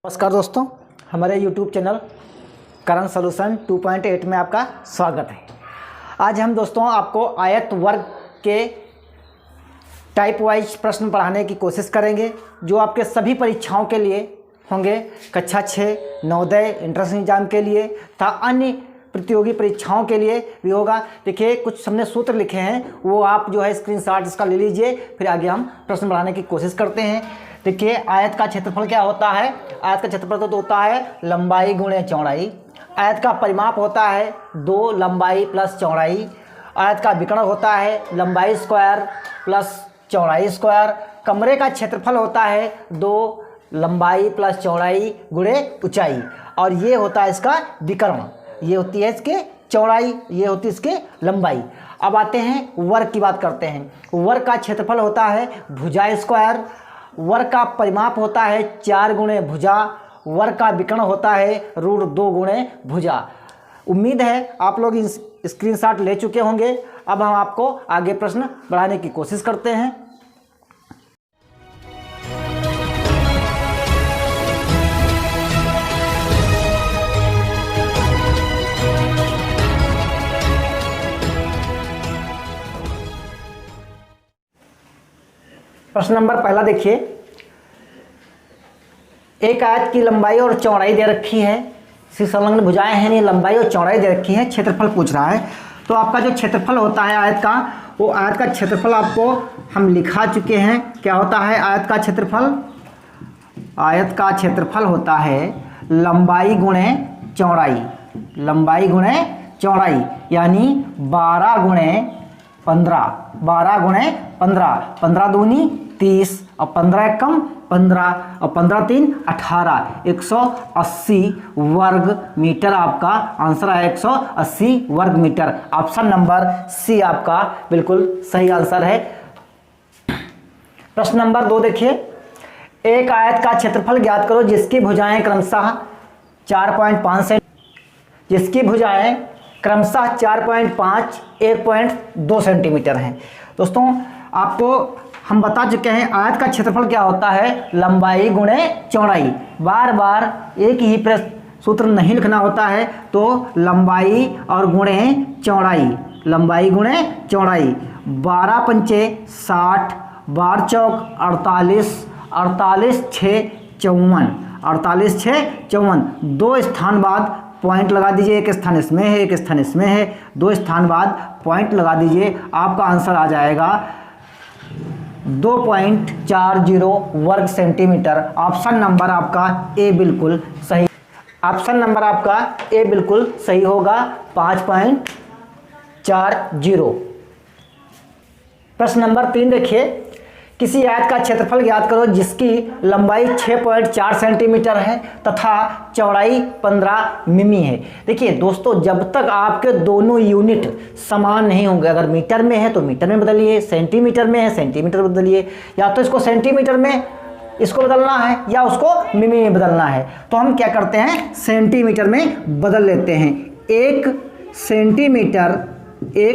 नमस्कार दोस्तों, हमारे YouTube चैनल करण सॉल्यूशन 2.8 में आपका स्वागत है। आज हम दोस्तों आपको आयत वर्ग के टाइप वाइज प्रश्न पढ़ाने की कोशिश करेंगे जो आपके सभी परीक्षाओं के लिए होंगे। कक्षा 6 नवोदय एंट्रेंस एग्जाम के लिए तथा अन्य प्रतियोगी परीक्षाओं के लिए भी होगा। देखिए, कुछ हमने सूत्र लिखे हैं, वो आप जो है स्क्रीनशॉट इसका ले लीजिए, फिर आगे हम प्रश्न बढ़ाने की कोशिश करते हैं। देखिए, आयत का क्षेत्रफल क्या होता है? आयत का क्षेत्रफल तो होता है लंबाई गुणे चौड़ाई। आयत का परिमाप होता है 2 लंबाई प्लस चौड़ाई। आयत का विकर्ण होता है लंबाई स्क्वायर प्लस चौड़ाई स्क्वायर। कमरे का क्षेत्रफल होता है 2 लंबाई प्लस चौड़ाई गुणे ऊंचाई। और ये होता है इसका विकर्ण, ये होती है इसके चौड़ाई, ये होती है इसके लंबाई। अब आते हैं वर्ग की बात करते हैं। वर्ग का क्षेत्रफल होता है भुजा स्क्वायर। वर्ग का परिमाप होता है 4 गुणे भुजा। वर्ग का विकर्ण होता है √2 गुणे भुजा। उम्मीद है आप लोग स्क्रीनशॉट ले चुके होंगे। अब हम आपको आगे प्रश्न बढ़ाने की कोशिश करते हैं। प्रश्न नंबर पहला देखिए, एक आयत की लंबाई और चौड़ाई दे रखी है। इसकी संलग्न भुजाएं हैं, ये लंबाई और चौड़ाई दे रखी है। क्षेत्रफल पूछ रहा है, तो आपका जो क्षेत्रफल होता है आयत का, वो आयत का क्षेत्रफल आपको हम लिखा चुके हैं। क्या होता है आयत का क्षेत्रफल? आयत का क्षेत्रफल होता है लंबाई गुणे चौड़ाई। लंबाई गुणे चौड़ाई यानी 12 गुणे 15। 12 गुणे 15, 15 दूनी 30 और 15 एकम 15 और 15 3 18, 180 वर्ग मीटर आपका आंसर है। 180 वर्ग मीटर। ऑप्शन नंबर सी आपका बिल्कुल सही आंसर है। प्रश्न नंबर 2 देखिए, एक आयत का क्षेत्रफल ज्ञात करो जिसकी भुजाएं क्रमशः 4.5 सेंटीमीटर, जिसकी भुजाएं क्रमशः 4.5 1.2 सेंटीमीटर हैं। दोस्तों, आपको हम बता चुके हैं आयत का क्षेत्रफल क्या होता है, लंबाई गुणे चौड़ाई। बार बार एक ही सूत्र नहीं लिखना होता है, तो लंबाई और गुणे चौड़ाई, लंबाई गुणे चौड़ाई। 12 पंचे 60, 12 चौक 48, 48 6 54, 48 6 54। 2 स्थान बाद पॉइंट लगा दीजिए, एक स्थान इसमें है, एक स्थान इसमें है। 2 स्थान बाद पॉइंट लगा दीजिए, आपका आंसर आ जाएगा 2.40 वर्ग सेंटीमीटर। ऑप्शन नंबर आपका ए बिल्कुल सही। ऑप्शन नंबर आपका ए बिल्कुल सही होगा, 5.40। प्रश्न नंबर 3 देखिए, किसी आयत का क्षेत्रफल ज्ञात करो जिसकी लंबाई 6.4 सेंटीमीटर है तथा चौड़ाई 15 मिमी है। देखिए दोस्तों, जब तक आपके दोनों यूनिट समान नहीं होंगे, अगर मीटर में है तो मीटर में बदलिए, सेंटीमीटर में है सेंटीमीटर बदलिए, या तो इसको सेंटीमीटर में इसको बदलना है या उसको मिमी में बदलना है। तो हम क्या करते हैं, सेंटीमीटर में बदल लेते हैं। 1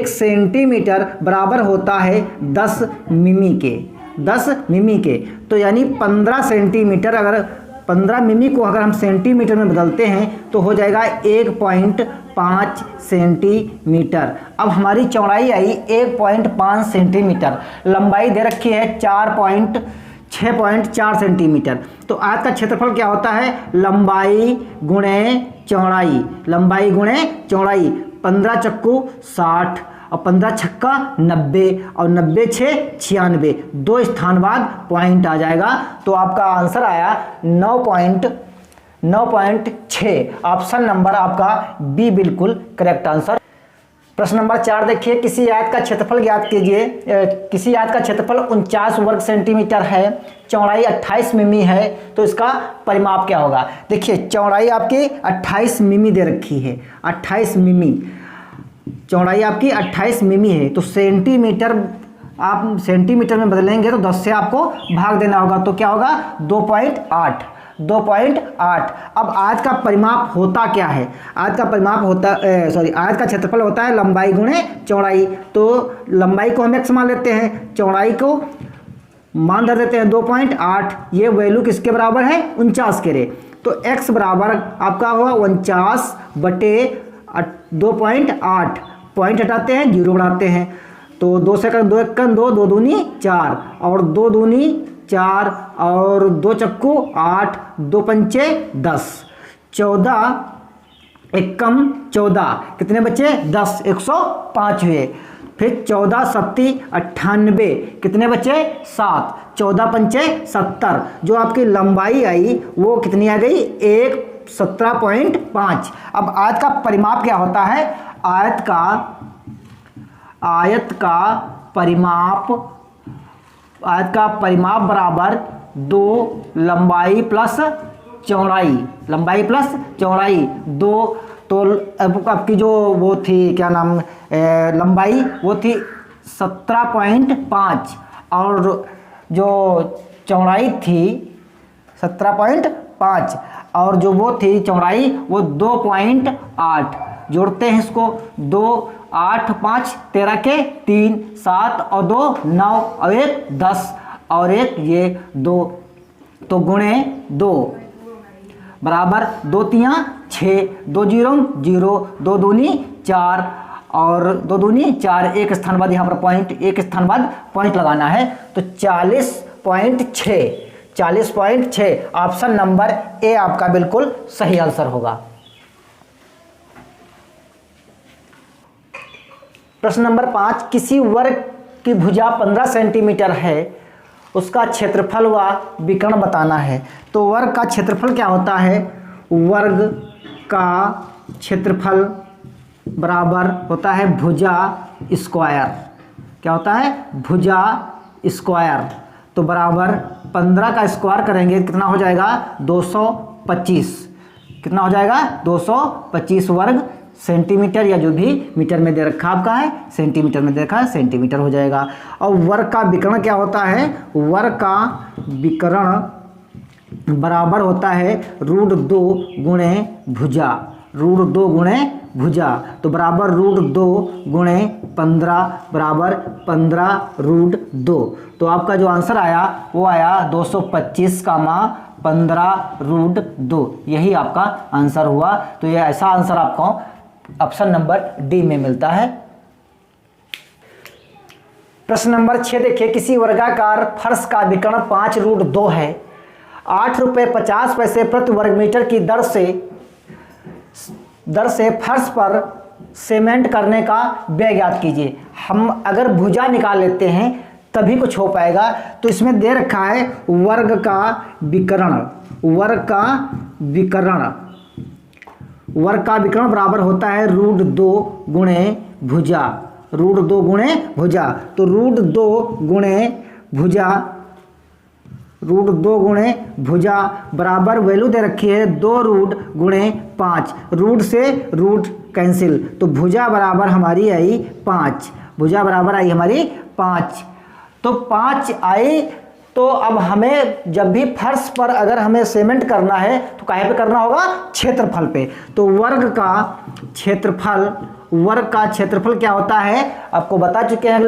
सेंटीमीटर बराबर होता है 10 मिमी के। 10 मिमी के, तो यानी 15 सेंटीमीटर। अगर 15 मिमी को अगर हम सेंटीमीटर में बदलते हैं तो हो जाएगा 1.5 सेंटीमीटर। अब हमारी चौड़ाई आई 1.5 सेंटीमीटर, लंबाई दे रखी है 6.4 सेंटीमीटर। तो आयत का क्षेत्रफल क्या होता है, लंबाई गुणे चौड़ाई। लंबाई गुणे चौड़ाई, 15 चक्कू 60 और 15 छक्का 90 और 90 6 96। 2 स्थान बाद पॉइंट आ जाएगा, तो आपका आंसर आया 9.6। ऑप्शन नंबर आपका बी बिल्कुल करेक्ट आंसर। प्रश्न नंबर 4 देखिए, किसी आयत का क्षेत्रफल ज्ञात कीजिए। किसी आयत का क्षेत्रफल 49 वर्ग सेंटीमीटर है, चौड़ाई 28 मिमी है, तो इसका परिमाप क्या होगा? देखिए, चौड़ाई आपकी 28 मिमी दे रखी है, 28 मिमी। चौड़ाई आपकी 28 मिमी है, तो सेंटीमीटर आप सेंटीमीटर में बदलेंगे तो 10 से आपको भाग देना होगा, तो क्या होगा 2.8। 2.8। अब आयत का परिमाप होता क्या है? आयत का परिमाप होता आयत का क्षेत्रफल होता है लंबाई गुणे चौड़ाई। तो लंबाई को हम x मान लेते हैं, चौड़ाई को मान धर देते हैं 2.8। ये वैल्यू किसके बराबर है? 49 के रे। तो x बराबर आपका हुआ 49/2.8, पॉइंट हटाते हैं, 0 बढ़ाते हैं, तो 2 सेकंड 2 एकन 2, 2 दूनी 4 और 2 दूनी 4 और 2 चक्कू 8, 2 पंचे 10, 14 एकम 14, कितने बचे 10, 105 हुए। फिर 14 सत्ती 98, कितने बचे 7, 14 पंचे 70, जो आपकी लंबाई आई वो कितनी आ गई 17.5। अब आयत का परिमाप क्या होता है, आयत का परिमाप बराबर 2 लंबाई प्लस चौड़ाई, 2, तो अब आपकी जो वो थी क्या नाम लंबाई वो थी 17.5 और जो चौड़ाई थी 17.5 और जो वो थी चौड़ाई वो 2.8, जोड़ते हैं इसको, 2 8 5 13 के 3 7 और 2 9 और 1 10 और 1 ये 2, तो गुणे 2 बराबर 2 3 6, 2 0 0, 2 दूनी 4 और 2 दूनी 4, एक स्थान बाद यहाँ पर पॉइंट, एक स्थान बाद पॉइंट लगाना है, तो 40.6 ऑप्शन नंबर ए आपका बिल्कुल सही आंसर होगा। प्रश्न नंबर 5, किसी वर्ग की भुजा 15 सेंटीमीटर है, उसका क्षेत्रफल व विकर्ण बताना है। तो वर्ग का क्षेत्रफल क्या होता है, वर्ग का क्षेत्रफल बराबर होता है भुजा स्क्वायर, क्या होता है भुजा स्क्वायर, तो बराबर 15 का स्क्वायर करेंगे कितना हो जाएगा 225, कितना हो जाएगा 225 वर्ग सेंटीमीटर, या जो भी मीटर में दे रखा आपका है सेंटीमीटर में दे रखा है सेंटीमीटर हो जाएगा। और वर्ग का विकर्ण क्या होता है, वर्ग का विकर्ण बराबर होता है √2 गुणे भुजा, √2 गुणे भुजा, तो बराबर √2 गुणे 15 बराबर 15√2, तो आपका जो आंसर आया वो आया 225 का 15√2, यही आपका आंसर हुआ। तो ये ऐसा आंसर आपको ऑप्शन नंबर डी में मिलता है। प्रश्न नंबर 6 देखिए, किसी वर्गाकार फर्श का विकर्ण 5√2 है, 8 रुपये 50 पैसे प्रति वर्ग मीटर की दर से फर्श पर सीमेंट करने का व्यय ज्ञात कीजिए। हम अगर भुजा निकाल लेते हैं तभी कुछ हो पाएगा, तो इसमें दे रखा है वर्ग का विकर्ण बराबर होता है √2 गुणे भुजा, √2 गुणे भुजा, तो √2 गुणे भुजा बराबर वैल्यू दे रखी है 2 रूट गुणे 5, रूट से रूट कैंसिल, तो भुजा बराबर हमारी आई 5, भुजा बराबर आई हमारी 5, तो 5 आई। तो अब हमें जब भी फर्श पर अगर हमें सीमेंट करना है तो कहाँ पे करना होगा, क्षेत्रफल पे, तो वर्ग का क्षेत्रफल क्या होता है आपको बता चुके हैं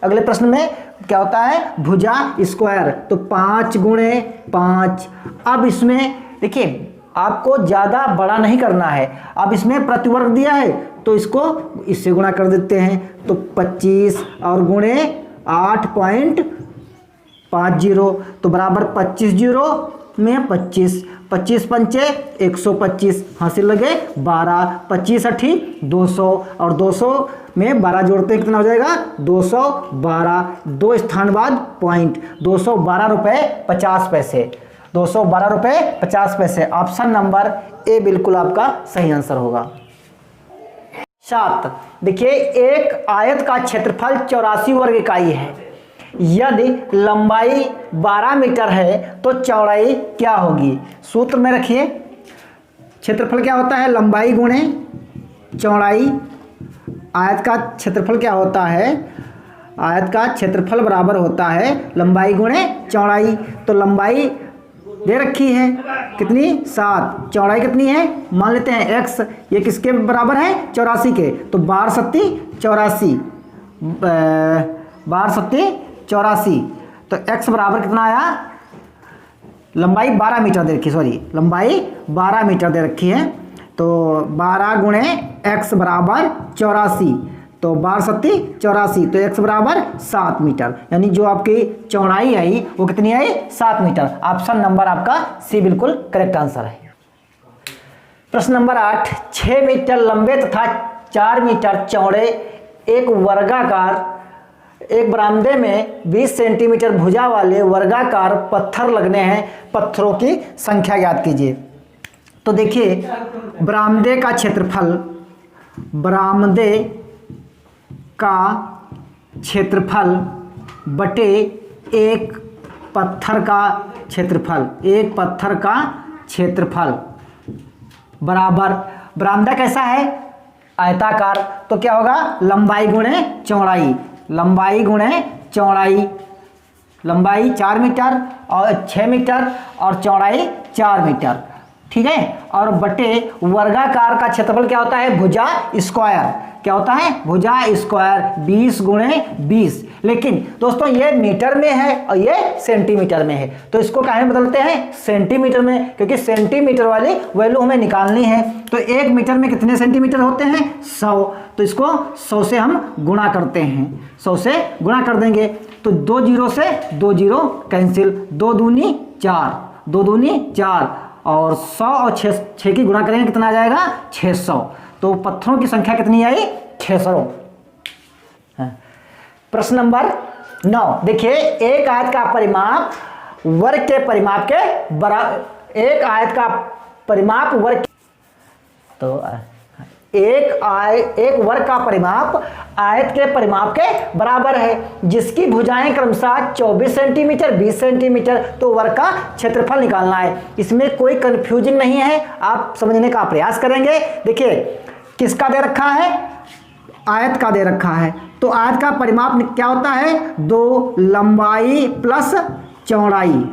अगले प्रश्न में, क्या होता है भुजा स्क्वायर, तो 5 गुणे 5। अब इसमें देखिए आपको ज़्यादा बड़ा नहीं करना है, अब इसमें प्रतिवर्ग दिया है तो इसको इससे गुणा कर देते हैं, तो 25 और गुणे 8.50, तो बराबर 25 जीरो में 25, 25 पंचे 125, हासिल लगे 12, 25 8 200 और 200 में 12 जोड़ते कितना हो जाएगा 212, 2 स्थान बाद पॉइंट, 212 रुपये 50 पैसे, 212 रुपये 50 पैसे, ऑप्शन नंबर ए बिल्कुल आपका सही आंसर होगा। 7 देखिए, एक आयत का क्षेत्रफल 84 वर्ग इकाई है, यदि लंबाई 12 मीटर है तो चौड़ाई क्या होगी। सूत्र में रखिए, क्षेत्रफल क्या होता है लंबाई गुणे चौड़ाई, आयत का क्षेत्रफल क्या होता है, आयत का क्षेत्रफल बराबर होता है लंबाई गुणे चौड़ाई, तो लंबाई दे रखी है कितनी 7, चौड़ाई कितनी है मान लेते हैं x, ये किसके बराबर है 84 के, तो 12 सत्ती 84, 12 सत्ती 84, तो x बराबर कितना आया लंबाई 12 मीटर दे रखी है, सॉरी लंबाई 12 मीटर दे रखी है। तो 12 गुणे x बराबर 84, तो 12 सत्ती 84, तो x बराबर 7 मीटर, यानी जो आपकी चौड़ाई आई वो कितनी आई 7 मीटर। ऑप्शन नंबर आपका सी बिल्कुल करेक्ट आंसर है। प्रश्न नंबर 8, 6 मीटर लंबे तथा 4 मीटर चौड़े एक वर्गाकार एक बरामदे में 20 सेंटीमीटर भुजा वाले वर्गाकार पत्थर लगने हैं, पत्थरों की संख्या ज्ञात कीजिए। तो देखिए बरामदे का क्षेत्रफल, बरामदे का क्षेत्रफल बटे एक पत्थर का क्षेत्रफल, एक पत्थर का क्षेत्रफल बराबर, बरामदा कैसा है आयताकार, तो क्या होगा लंबाई गुणे चौड़ाई, लंबाई गुणे चौड़ाई, लंबाई 4 मीटर और 6 मीटर और चौड़ाई 4 मीटर, ठीक है। और बटे वर्गाकार का क्षेत्रफल क्या होता है भुजा स्क्वायर, क्या होता है भुजा स्क्वायर 20 गुणे 20। लेकिन दोस्तों ये मीटर में है और ये सेंटीमीटर में है, तो इसको काहे में बदलते हैं सेंटीमीटर में, क्योंकि सेंटीमीटर वाली वैल्यू हमें निकालनी है। तो 1 मीटर में कितने सेंटीमीटर होते हैं 100, तो इसको 100 से हम गुणा करते हैं, 100 से गुणा कर देंगे तो 2 जीरो से 2 जीरो कैंसिल, 2 दूनी 4, 2 दूनी 4 और 100 और 6 की गुणा करेंगे कितना आ जाएगा 600, तो पत्थरों की संख्या कितनी आई 600। प्रश्न नंबर 9 देखिए, एक आयत का परिमाप वर्ग के परिमाप के बराबर, एक आयत का परिमाप वर्ग, तो एक वर्ग का परिमाप आयत के परिमाप के बराबर है, जिसकी भुजाएं क्रमशः 24 सेंटीमीटर 20 सेंटीमीटर, तो वर्ग का क्षेत्रफल निकालना है। इसमें कोई कंफ्यूजन नहीं है, आप समझने का प्रयास करेंगे। देखिए किसका दे रखा है आयत का दे रखा है, तो आयत का परिमाप क्या होता है 2 लंबाई प्लस चौड़ाई,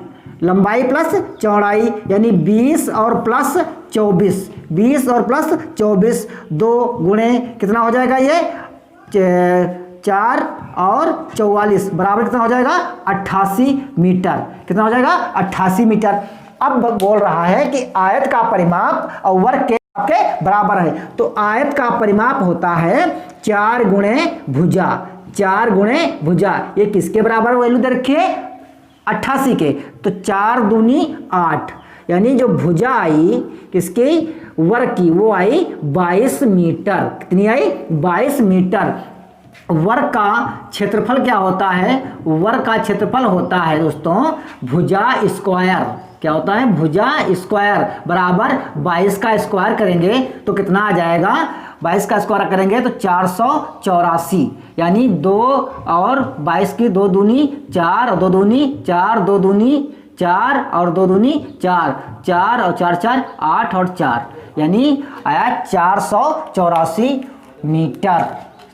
लंबाई प्लस चौड़ाई यानी 20 और प्लस 24, 20 और प्लस 24, 2 गुणे कितना हो जाएगा ये 4 और 44 बराबर कितना हो जाएगा 88 मीटर, कितना हो जाएगा 88 मीटर। अब बोल रहा है कि आयत का परिमाप और वर्ग के बराबर है, तो आयत का परिमाप होता है 4 गुणे भुजा, 4 गुणे भुजा, ये किसके बराबर वैल्यू दे रखी है 88 के, तो 4 दूनी 8, यानी जो भुजा आई किसकी वर्ग की वो आई 22 मीटर, कितनी आई 22 मीटर। वर्ग का क्षेत्रफल क्या होता है, वर्ग का क्षेत्रफल होता है दोस्तों भुजा स्क्वायर, क्या होता है भुजा स्क्वायर बराबर 22 का स्क्वायर करेंगे तो कितना आ जाएगा, 22 का स्क्वायर करेंगे तो 484, यानी 2 और 22 की 2 दूनी 4 और 2 दूनी 4, 2 दूनी 4 और 2 दूनी 4, 4 और 4 4 8 और 4, यानी आया 484 metre,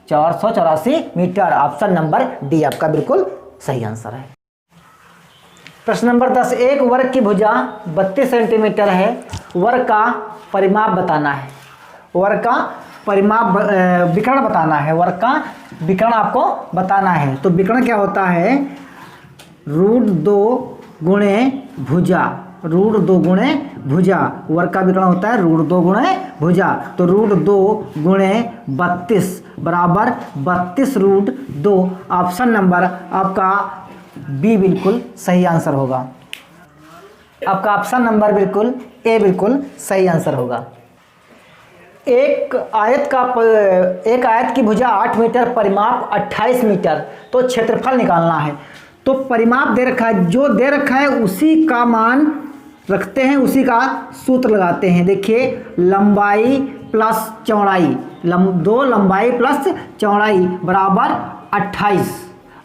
484 metre. Option number D आपका बिल्कुल सही आंसर है। प्रश्न नंबर 10, एक वर्ग की भुजा 32 सेंटीमीटर है, वर्ग का परिमाप बताना है, वर्ग का परिमाप विकर्ण बताना है, वर्ग का विकर्ण आपको बताना है। तो विकर्ण क्या होता है √2 गुणे भुजा, √2 गुणे भुजा, वर्ग का विकर्ण होता है √2 गुणे भुजा, तो √2 गुणे 32 बराबर 32 √2। ऑप्शन नंबर आपका बी बिल्कुल सही आंसर होगा, आपका ऑप्शन नंबर बिल्कुल ए बिल्कुल सही आंसर होगा। एक आयत की भुजा 8 मीटर, परिमाप 28 मीटर, तो क्षेत्रफल निकालना है। तो परिमाप दे रखा है, जो दे रखा है उसी का मान रखते हैं, उसी का सूत्र लगाते हैं। देखिए लंबाई प्लस चौड़ाई, 2 लंबाई प्लस चौड़ाई बराबर 28,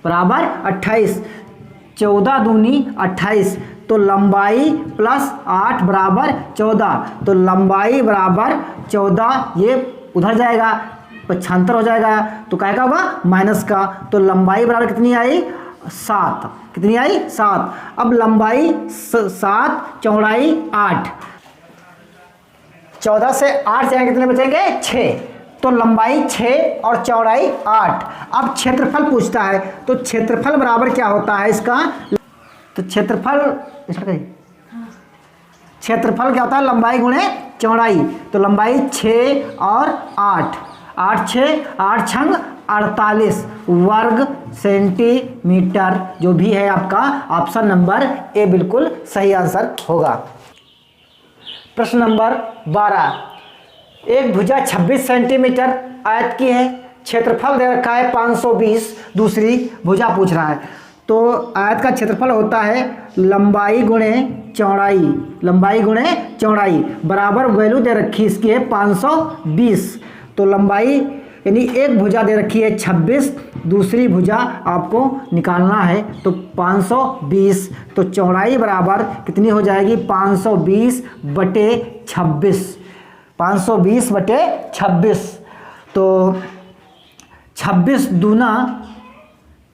बराबर 28, 14 दूनी 28, तो लंबाई प्लस 8 बराबर 14, तो लंबाई बराबर 14, ये उधर जाएगा पक्षांतर हो जाएगा, तो क्या का होगा माइनस का, तो लंबाई बराबर कितनी आई 7, कितनी आई 7। अब लंबाई 7 चौड़ाई 8, 14 से 8 जाएंगे कितने बचेंगे 6, तो लंबाई 6 और चौड़ाई 8। अब क्षेत्रफल पूछता है, तो क्षेत्रफल बराबर क्या होता है इसका, तो क्षेत्रफल क्षेत्रफल क्या होता है, लंबाई गुणे चौड़ाई। तो लंबाई 6 और 8, 8 6 8 छंग 48 वर्ग सेंटीमीटर, जो भी है आपका ऑप्शन नंबर ए बिल्कुल सही आंसर होगा। प्रश्न नंबर 12, एक भुजा 26 सेंटीमीटर आयत की है, क्षेत्रफल दे रखा है 520, दूसरी भुजा पूछ रहा है। तो आयत का क्षेत्रफल होता है लंबाई गुणे चौड़ाई, लंबाई गुणे चौड़ाई बराबर वैल्यू दे रखी इसकी है 520। तो लंबाई यानी एक भुजा दे रखी है 26, दूसरी भुजा आपको निकालना है तो 520। तो चौड़ाई बराबर कितनी हो जाएगी, 520 बटे 26, 520 बटे 26। तो 26 दूना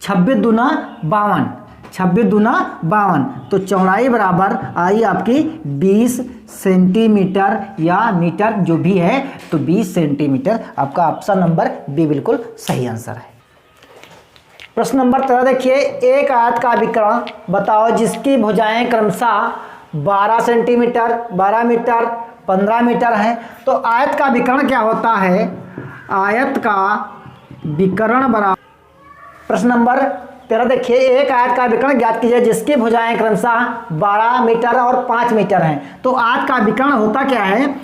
52, 26 दूना 52। तो चौड़ाई बराबर आई आपकी 20 सेंटीमीटर या मीटर जो भी है, तो 20 सेंटीमीटर आपका ऑप्शन नंबर बी बिल्कुल सही आंसर है। प्रश्न नंबर 13 देखिए, एक आयत का विकर्ण बताओ जिसकी भुजाएं क्रमशः 12 सेंटीमीटर, 12 मीटर, 15 मीटर हैं। तो आयत का विकर्ण क्या होता है, आयत का विकर्ण बराबर, प्रश्न नंबर 13 देखिए, एक आयत का विकर्ण ज्ञात कीजिए जिसकी भुजाएं क्रमशः 12 मीटर और 5 मीटर हैं। तो आयत का विकर्ण होता क्या है,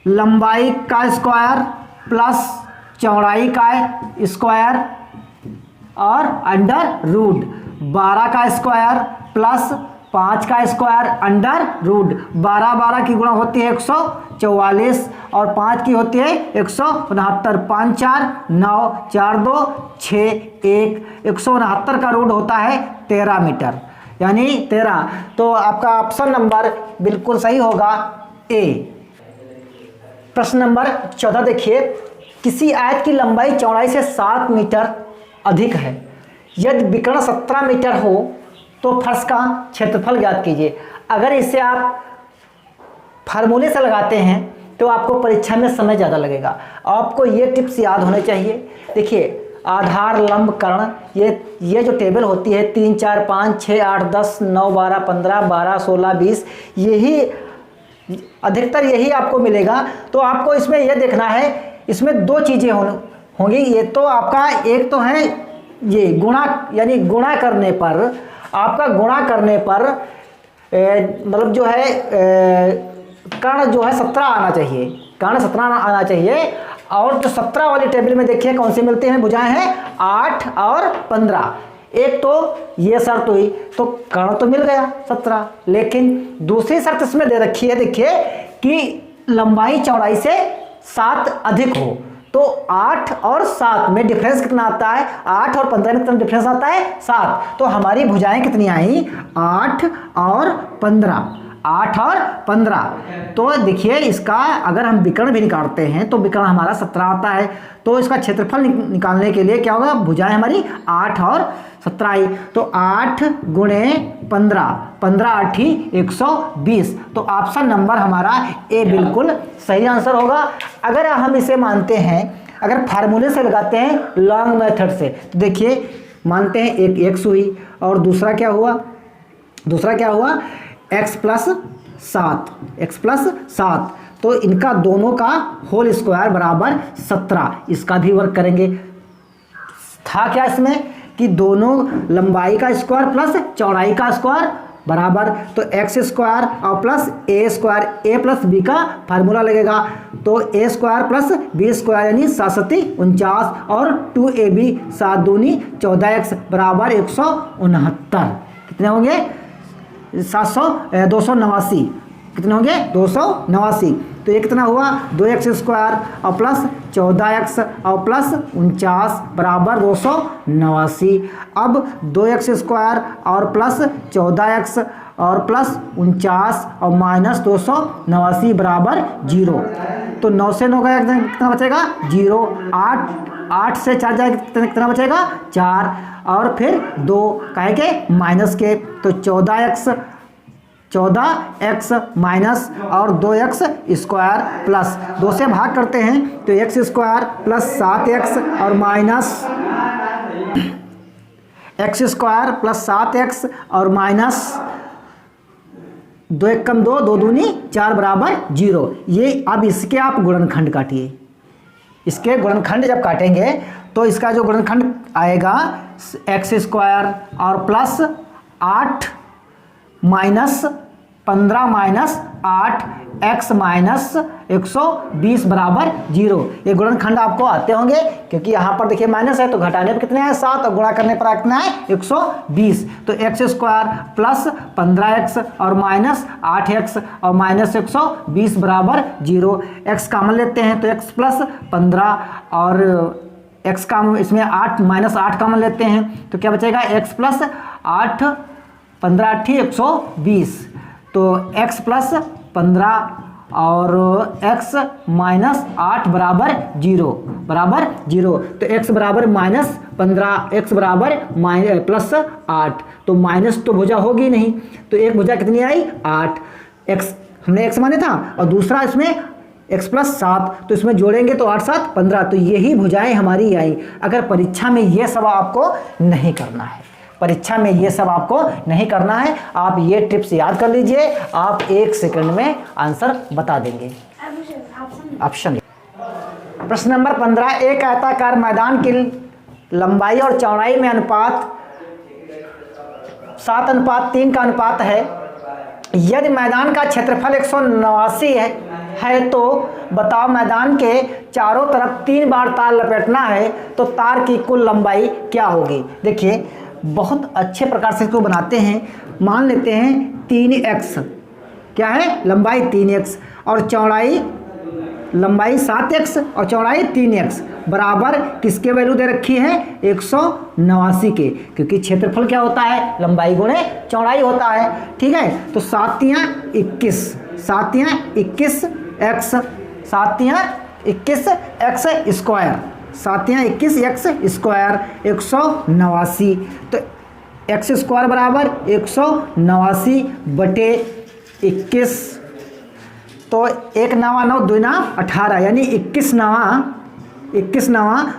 लंबाई का स्क्वायर प्लस चौड़ाई का स्क्वायर और अंडर रूट 12 का स्क्वायर प्लस 5 का स्क्वायर अंडर रूट 12 12 की गुणा होती है 144 और 5 की होती है 169, 5 4 9 4 2 6 1, 169 का रूट होता है 13 मीटर यानी 13। तो आपका ऑप्शन नंबर बिल्कुल सही होगा ए। प्रश्न नंबर 14 देखिए, किसी आयत की लंबाई चौड़ाई से 7 मीटर अधिक है, यदि विकर्ण 17 मीटर हो तो फर्श का क्षेत्रफल ज्ञात कीजिए। अगर इसे आप फार्मूले से लगाते हैं तो आपको परीक्षा में समय ज़्यादा लगेगा। आपको ये टिप्स याद होने चाहिए। देखिए, आधार लंब कर्ण, ये जो टेबल होती है 3 4 5 6 8 10 9 12 15 12 16 20, यही अधिकतर यही आपको मिलेगा। तो आपको इसमें यह देखना है, इसमें दो चीज़ें होंगी। ये तो आपका एक तो है ये गुणा, यानी गुणा करने पर, आपका गुणा करने पर मतलब जो है कर्ण जो है 17 आना चाहिए, कर्ण 17 आना चाहिए। और जो 17 वाली टेबल में देखिए कौन सी मिलती हैं भुजाएं हैं, 8 और 15। एक तो ये शर्त हुई तो कर्ण तो मिल गया 17, लेकिन दूसरी शर्त इसमें दे रखी है, देखिए कि लंबाई चौड़ाई से 7 अधिक हो। तो 8 और 7 में डिफरेंस कितना आता है, 8 और 15 में कितना डिफरेंस आता है, 7। तो हमारी भुजाएं कितनी आई, 8 और 15, 8 और 15। तो देखिए इसका अगर हम विकर्ण भी निकालते हैं तो विकर्ण हमारा 17 आता है। तो इसका क्षेत्रफल निकालने के लिए क्या होगा, भुजाएं हमारी 8 और 17 आई। तो 8 गुणे 15, 15 8 120। तो ऑप्शन नंबर हमारा ए बिल्कुल सही आंसर होगा। अगर हम इसे मानते हैं, अगर फार्मूले से लगाते हैं लॉन्ग मेथड से, तो देखिए मानते हैं एक एक्स हुई और दूसरा क्या हुआ, दूसरा क्या हुआ x प्लस 7, x प्लस 7। तो इनका दोनों का होल स्क्वायर बराबर 17, इसका भी वर्क करेंगे। था क्या इसमें कि दोनों लंबाई का स्क्वायर प्लस चौड़ाई का स्क्वायर बराबर, तो एक्स स्क्वायर और प्लस ए स्क्वायर, ए प्लस बी का फार्मूला लगेगा। तो ए स्क्वायर प्लस बी स्क्वायर यानी 7 49 और 2ab 7 दूनी 14x बराबर 169। कितने होंगे, 289। कितने होंगे, 289। तो ये कितना हुआ, 2x स्क्वायर और प्लस 14x और प्लस 49 बराबर 289। अब 2x स्क्वायर और प्लस 14x और प्लस 49 और माइनस 289 बराबर 0। तो 9 से 9 का कितना बचेगा, 0। 8 से 4 जाएगा कितना बचेगा, 4। और फिर 2 काहे के माइनस के, तो 14x माइनस और 2x स्क्वायर प्लस 2 से भाग करते हैं तो x स्क्वायर प्लस 7x और minus x square plus 7x और माइनस 2 1 कम 2, 2 दूनी 4 बराबर 0। ये अब इसके आप गुणनखंड काटिए। इसके गुणनखंड जब काटेंगे तो इसका जो गुणनखंड आएगा x² और plus 8 minus 15 minus 8 x minus 120 बराबर 0। ये गुणनखंड आपको आते होंगे, क्योंकि यहाँ पर देखिए माइनस है तो घटाने पर कितने हैं 7 और गुणा करने पर कितना है 120। तो x² प्लस 15x और माइनस 8x और माइनस 120 बराबर 0। x कॉमन लेते हैं तो x प्लस 15 और x का इसमें 8 माइनस 8 कॉमन लेते हैं तो क्या बचेगा x प्लस 8 15 8 120। तो x प्लस 15 और x माइनस 8 बराबर 0 बराबर 0। तो x बराबर माइनस 15 x बराबर प्लस 8। तो माइनस तो भुजा होगी नहीं, तो एक भुजा कितनी आई 8। x हमने x माने था और दूसरा इसमें x प्लस 7, तो इसमें जोड़ेंगे तो 8 7 15। तो यही भुजाएं हमारी आई। अगर परीक्षा में ये सब आपको नहीं करना है, परीक्षा में ये सब आपको नहीं करना है, आप ये टिप्स याद कर लीजिए, आप 1 सेकंड में आंसर बता देंगे। ऑप्शन प्रश्न नंबर 15, एक आयताकार मैदान की लंबाई और चौड़ाई में अनुपात 7:3 का अनुपात है। यदि मैदान का क्षेत्रफल 189 है तो बताओ मैदान के चारों तरफ 3 बार तार लपेटना है तो तार की कुल लंबाई क्या होगी। देखिए बहुत अच्छे प्रकार से इसको बनाते हैं। मान लेते हैं 3x क्या है लंबाई 3x और चौड़ाई लंबाई 7x और चौड़ाई 3x बराबर किसके वैल्यू दे रखी है 189 के, क्योंकि क्षेत्रफल क्या होता है लंबाई गुणे चौड़ाई होता है। ठीक है, तो 7 × 21 7 × 21 x 7 × 21 x square 7 × 21 x square 189। तो x स्क्वायर बराबर 189 बटे 21। तो 1 9 9 2 9 18 यानी 21 9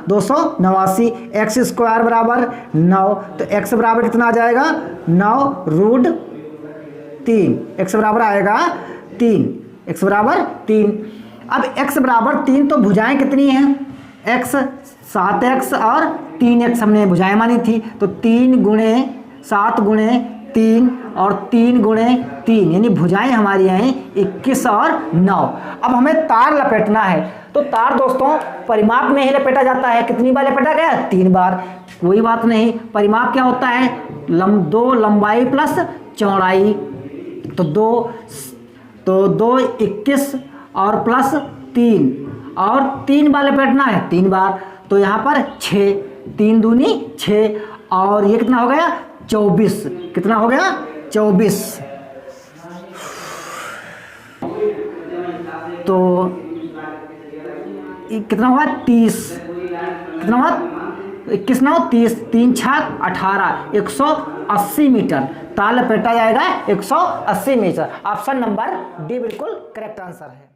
289। एक्स स्क्वायर बराबर 9, तो x बराबर कितना आ जाएगा 9√3। x बराबर आएगा 3, x बराबर 3। अब x बराबर 3 तो भुजाएं कितनी हैं x 7x और 3x हमने भुजाएं मानी थी, तो 3 गुणे 7 गुणे 3 और 3 गुणे 3 यानी भुजाएं हमारी आई 21 और 9। अब हमें तार लपेटना है, तो तार दोस्तों परिमाप में ही लपेटा जाता है। कितनी बार लपेटा गया 3 बार। कोई बात नहीं, परिमाप क्या होता है 2 लंबाई प्लस चौड़ाई। तो 2 21 और प्लस 3 और 3 बार लपेटना है 3 बार, तो यहाँ पर 6 3 दूनी 6 और ये कितना हो गया 24। कितना हो गया 24। तो कितना हुआ 30। कितना हुआ 21 9 30 3 6 18 180 मीटर तार लपेटा जाएगा 180 मीटर। ऑप्शन नंबर डी बिल्कुल करेक्ट आंसर है।